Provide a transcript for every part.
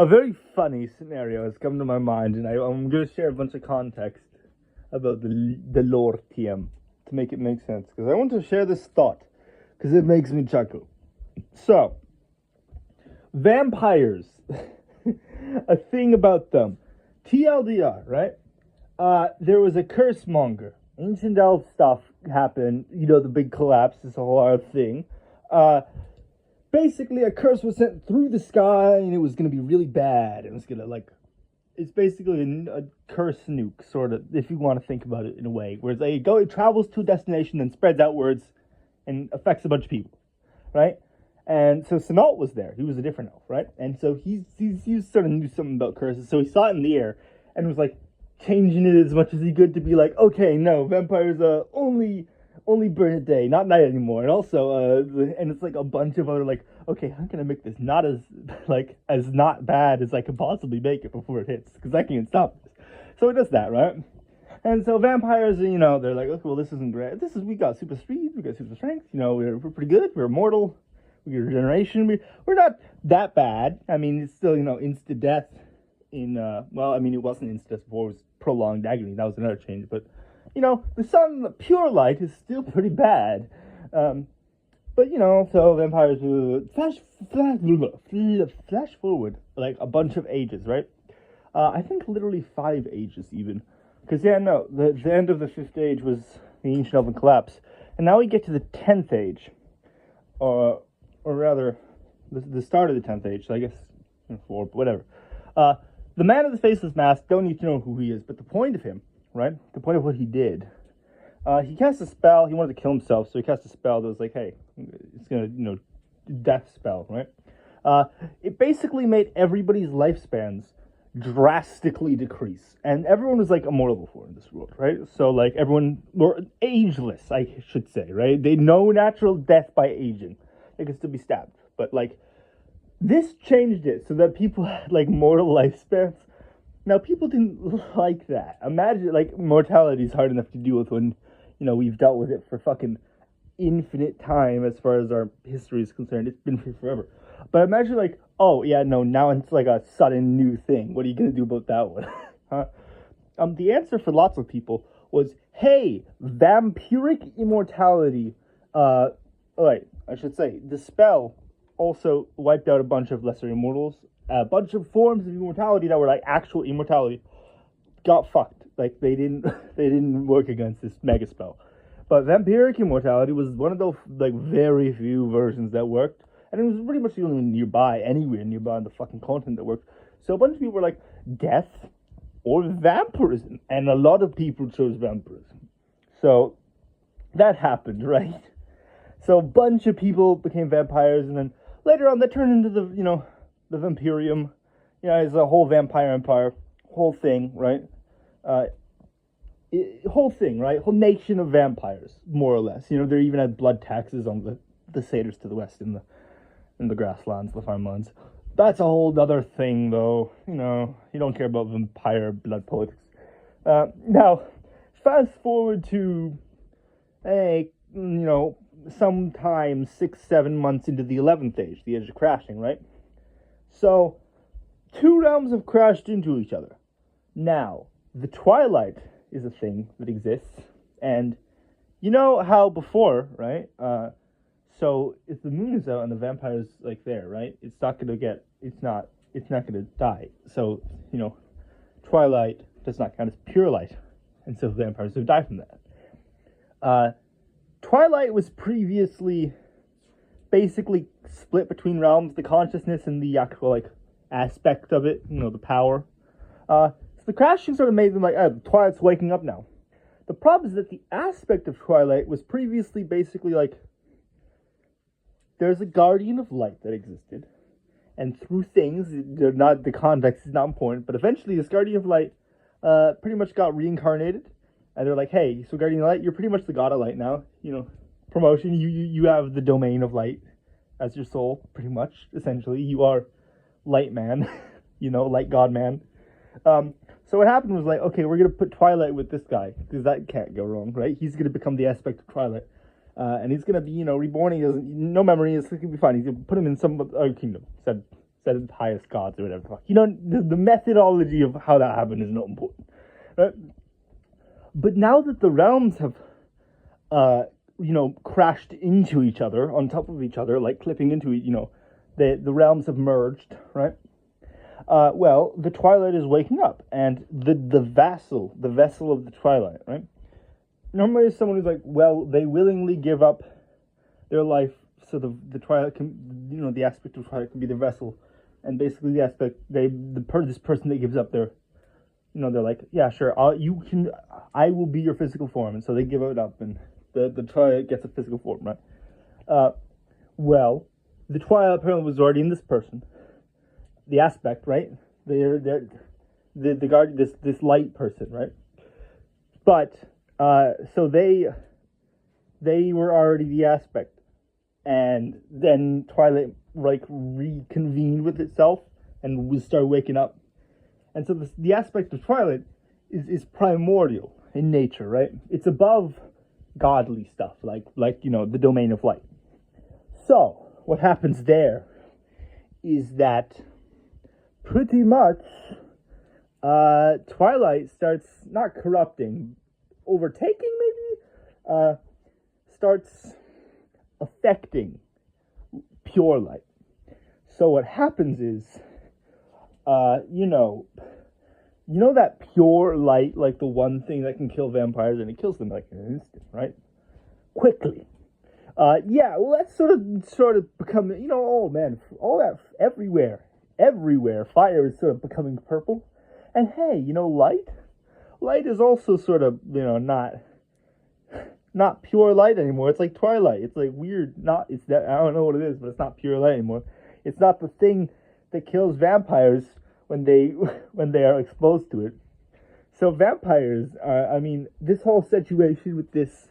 A very funny scenario has come to my mind, and I'm going to share a bunch of context about the lore TM to make it make sense, because I want to share this thought because it makes me chuckle. So, vampires, a thing about them. TLDR, right? There was a curse monger. Ancient elf stuff happened. You know, the big collapse, this whole other thing. Basically, a curse was sent through the sky, and it was going to be really bad. It was going to, it's basically a curse nuke, sort of, if you want to think about it in a way. Where it travels to a destination, then spreads outwards, and affects a bunch of people, right? And so Sinault was there. He was a different elf, right? And so he sort of knew something about curses, so he saw it in the air, and was, changing it as much as he could to be like, okay, no, vampires only burn at day, not night anymore. And also, and it's a bunch of other okay, how can I make this not as not bad as I can possibly make it before it hits? Because I can't stop this. So it does that, right? And so vampires, they're like, okay, well, this isn't great. We got super speed, we got super strength. We're pretty good. We're immortal. We get regeneration. We're not that bad. I mean, it's still instant death. It wasn't instant death before. It was prolonged agony. That was another change, but. The sun, the pure light, is still pretty bad. So vampires flash forward, a bunch of ages, right? I think literally 5 ages, even. Because, the end of the 5th age was the Ancient Elven Collapse. And now we get to the 10th age. Or rather, the start of the 10th age, so I guess 4, but whatever. The man of the faceless mask, don't need to know who he is, but the point of him, right? The point of what he did. He cast a spell. He wanted to kill himself, so he cast a spell that was like, hey, it's gonna, death spell, right? It basically made everybody's lifespans drastically decrease. And everyone was, immortal before in this world, right? So, everyone were ageless, I should say, right? They know natural death by aging. They could still be stabbed. But, this changed it so that people had, mortal lifespans. Now, people didn't like that. Imagine, mortality is hard enough to deal with when, we've dealt with it for fucking infinite time as far as our history is concerned. It's been forever. But imagine, now it's a sudden new thing. What are you going to do about that one? Huh? The answer for lots of people was, hey, vampiric immortality. I should say, the spell also wiped out a bunch of lesser immortals. A bunch of forms of immortality that were actual immortality got fucked. They didn't work against this mega spell. But vampiric immortality was one of those very few versions that worked, and it was pretty much the only one anywhere nearby on the fucking continent that worked. So a bunch of people were like, death or vampirism, and a lot of people chose vampirism. So that happened, right? So a bunch of people became vampires, and then later on that turned into the Vampirium, it's a whole vampire empire, whole thing, right? Whole nation of vampires, more or less. They even had blood taxes on the satyrs to the west in the grasslands, the farmlands. That's a whole other thing, though. You don't care about vampire blood politics. Now, fast forward to, sometime 6-7 months into the 11th age, the age of crashing, right? So, 2 realms have crashed into each other. Now, the Twilight is a thing that exists, and you know how before, right? So if the moon is out and the vampire's there, right? It's not gonna die. So, Twilight does not count as pure light, and so vampires would die from that. Twilight was previously basically split between realms, the consciousness and the actual aspect of it, the power. So the crashing sort of made them Twilight's waking up now. The problem is that the aspect of Twilight was previously basically there's a guardian of light that existed, and through things, the context is not important, but eventually this guardian of light pretty much got reincarnated, and they're like, hey, so guardian of light, you're pretty much the god of light now, promotion, you have the domain of light as your soul, pretty much, essentially. You are light man, light god man. So what happened was okay, we're going to put Twilight with this guy, because that can't go wrong, right? He's going to become the aspect of Twilight. And he's going to be, reborn. He has no memory. It's going to be fine. He's going to put him in some other kingdom. Said, instead of the highest gods or whatever. The methodology of how that happened is not important, right? But now that the realms have, crashed into each other, on top of each other, like clipping into it, the realms have merged, right? Well, the Twilight is waking up, and the vessel of the Twilight, right? Normally, it's someone who's like, well, they willingly give up their life so the Twilight can, the aspect of Twilight can be the vessel, and basically the aspect this person that gives up their, they're like, yeah, sure, I will be your physical form, and so they give it up, and the Twilight gets a physical form, right? Well, the Twilight apparently was already in this person, the aspect, right? The guard, this light person, right? But so they were already the aspect, and then Twilight like reconvened with itself and we start waking up, and so the aspect of Twilight is primordial in nature, right? It's above godly stuff like the domain of light. So what happens there is that pretty much Twilight starts not corrupting, overtaking maybe, starts affecting pure light. So what happens is, that pure light, like the one thing that can kill vampires, and it kills them like in an instant, right? Quickly. That's sort of become, oh man, all that everywhere, fire is sort of becoming purple. And hey, light is also sort of, not pure light anymore. It's like Twilight. It's like weird, I don't know what it is, but it's not pure light anymore. It's not the thing that kills vampires when they are exposed to it. So vampires are, this whole situation with this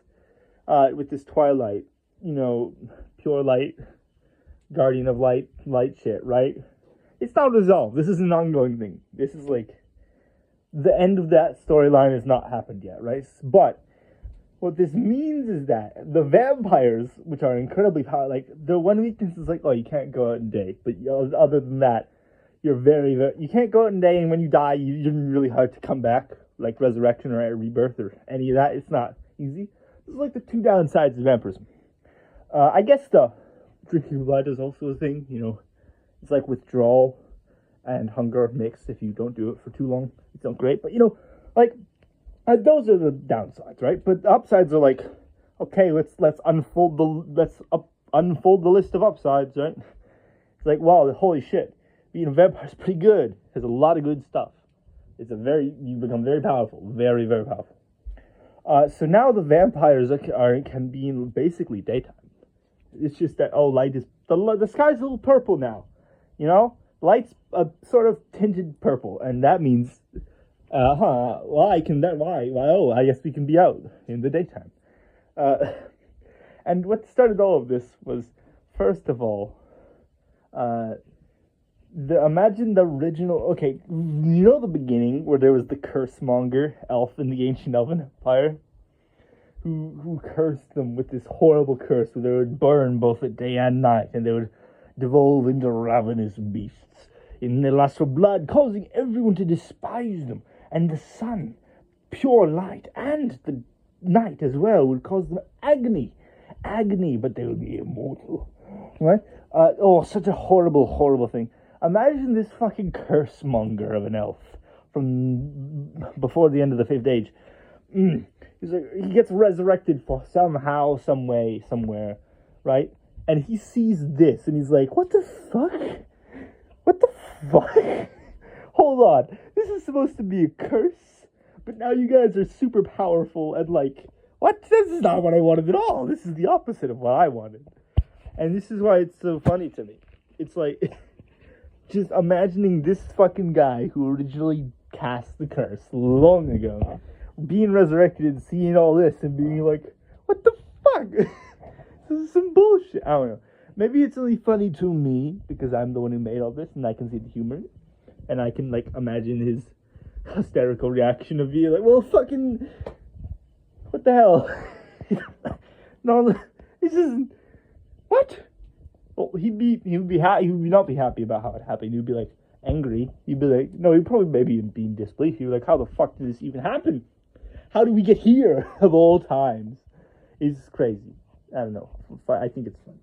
Twilight, pure light, guardian of light shit, right? It's not resolved. This is an ongoing thing. This is like, the end of that storyline has not happened yet, right? But what this means is that the vampires, which are incredibly powerful, like, their one weakness is like, oh, you can't go out in day. But other than that, you're very, very, you can't go out in day, and when you die, you're really hard to come back, like resurrection or rebirth or any of that. It's not easy. This is like the two downsides of vampirism. I guess the drinking blood is also a thing, It's like withdrawal and hunger mixed. If you don't do it for too long, it's not great. But, those are the downsides, right? But the upsides are like, okay, let's unfold the list of upsides, right? It's like, wow, holy shit, being a vampire is pretty good. Has a lot of good stuff. You become very powerful, very, very powerful. So now the vampires can be in basically daytime. It's just that light is the sky's a little purple now, light's a sort of tinted purple, and that means. I guess we can be out in the daytime. And what started all of this was, first of all, imagine the original, the beginning where there was the curse-monger elf in the ancient elven empire, who cursed them with this horrible curse where they would burn both at day and night, and they would devolve into ravenous beasts in their lust for blood, causing everyone to despise them. And the sun, pure light, and the night as well would cause them agony, but they would be immortal, right? Such a horrible, horrible thing. Imagine this fucking curse monger of an elf from before the end of the Fifth Age. He's like, he gets resurrected for somehow, some way, somewhere, right? And he sees this, and he's like, what the fuck? What the fuck? Hold on, this is supposed to be a curse, but now you guys are super powerful and like, what? This is not what I wanted at all. This is the opposite of what I wanted. And this is why it's so funny to me. It's like, just imagining this fucking guy who originally cast the curse long ago, being resurrected and seeing all this and being like, what the fuck? This is some bullshit. I don't know. Maybe it's only funny to me because I'm the one who made all this and I can see the humor in it. And I can, imagine his hysterical reaction of being like, well, fucking, what the hell? No, this isn't, what? Well, he would be happy. He would not be happy about how it happened. He'd be like angry. He'd be like, no, he'd probably maybe be in disbelief. He'd be like, how the fuck did this even happen? How did we get here of all times? It's crazy. I don't know. I think it's fun.